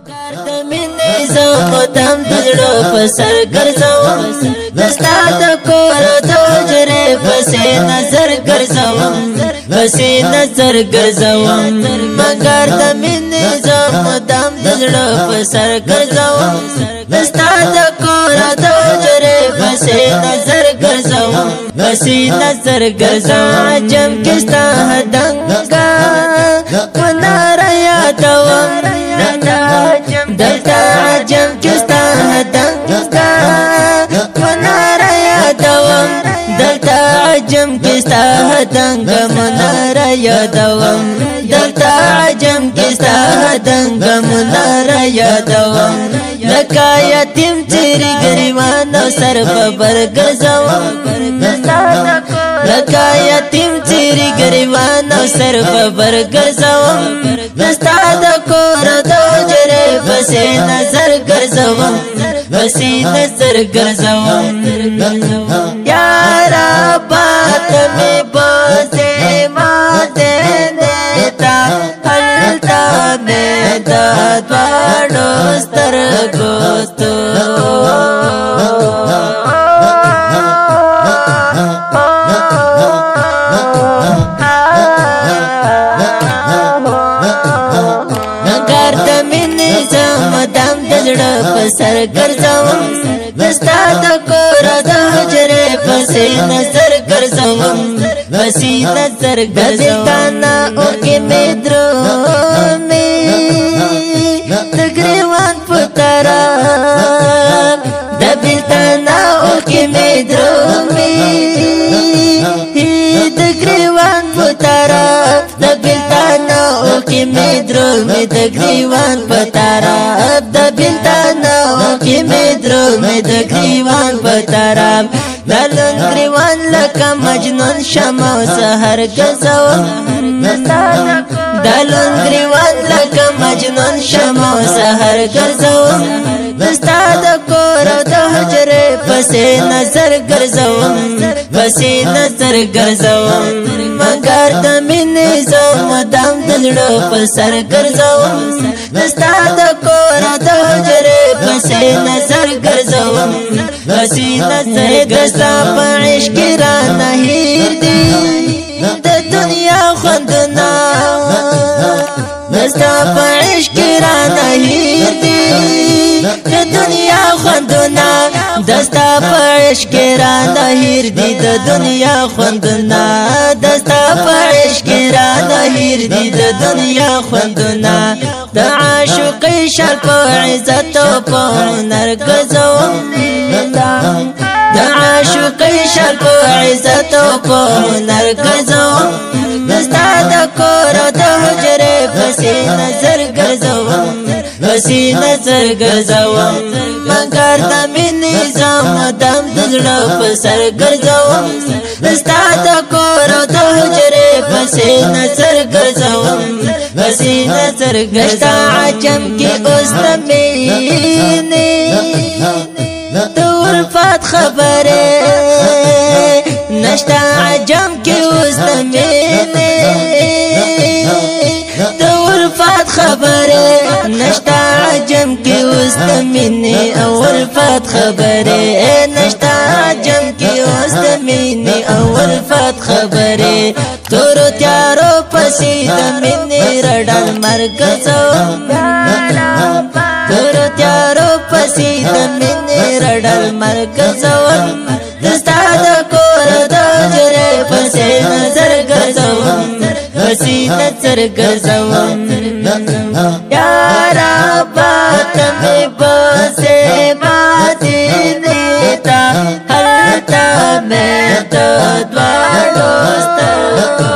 د مینې زم دم دلو په سر ګرځوم دستا د کور د حجرې پسې نظر ګرځوم پسې نظر ګرځوم مگر د مینې زم دم دلو په سر ګرځوم دستا د کور د حجرې پسې نظر ګرځوم پسې نظر ګرځوم جم کستا هدنګا منار یادوم دلتا عجم کستا هدنگا منار یادوم دلتا عجم کستا هدنگا منار یادوم دلتا عجم کستا هدنگا منار یادوم لکا یتیم چیری گریوان و سر ببر گرزوم لکا یتیم چیری گریوان و سر ببر گرزوم دستا دا کور دو جرے بسی نظر گرزوم بسی نظر گرزوم یارا بات میں بوزے ماتے دیتا حلتا میں دادوارو ستر گوستو سر ګرځوم دستا د کور د حجرې پسې نظر ګرځوم پسې نظر ګرځوم او کې مې درومې د ګریوان په طرف د بېلتانه او کې مې درومې د ګریوان په طرف د بېلتانه او کې مې درومې د ګریوان په طرف د بېلتانه کی میں درومې د گریوان په طرف دلون گریوان لکه مجنون شمع سحر ګرځوم دلون گریوان لکه مجنون شمع سحر ګرځوم دستا د کور د حجرې پسې نظر ګرځوم پسې نظر ګرځوم مگر د مینې زم دم د زړه په سر ګرځوم دستا د کور د حجرې پسې نظر ګرځوم پسې نظر ګرځا په عشق را نه هیر دي د دنیا خوندونه دستا په عشق را نه هیر دي د دنیا خوندونه دستا په عشق را نه هیر دي د دنیا خوندونه دستا په عشق را نه هیر دي د دنیا خوندونه د عاشقۍ شر په عزت او په هنر ګرځوم د عاشقۍ شر په عزت او په هنر ګرځوم دستا د کور د حجرې پسې نظر ګرځوم پسې نظر ګرځوم مگر د مینې زم دم د زړه په سر ګرځوم دستا د کور د حجرې پسې نظر ګرځوم پسې نظر ګرځا عجم کې اوس د مینې د الفات خبره نشتا عجم کې اوس د مینې د الفات خبره نشتا عجم کې اوس د مینې او الفات خبره نشتا عجم کې اوس د مینې او الفات خبره تور تیارو پسې د مینې رډل مرګ ګرځوم تور تیارو پسې د مینې رډل مرګ ګرځوم دستا د کور د حجرې پسې نظر ګرځوم پسې نظر ګرځوم یارا بات مې بسې ماتې دیتا هلته مې د دواړو سترګو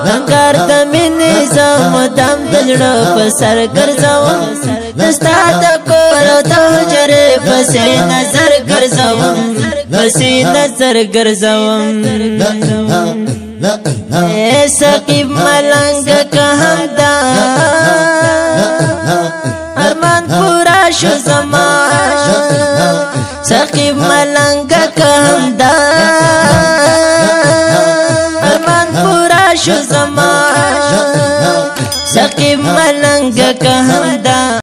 مگر د مینې زم دم د زړه په سر ګرځوم دستا د کور د حجرې پسې نظر ګرځوم پسې نظر ګرځوم سقیب ملنګ که همدا ارمان پورا شو زما سقیب ملنګ که همدا ارمان پورا شو زما سقیب ملنګ که هم دا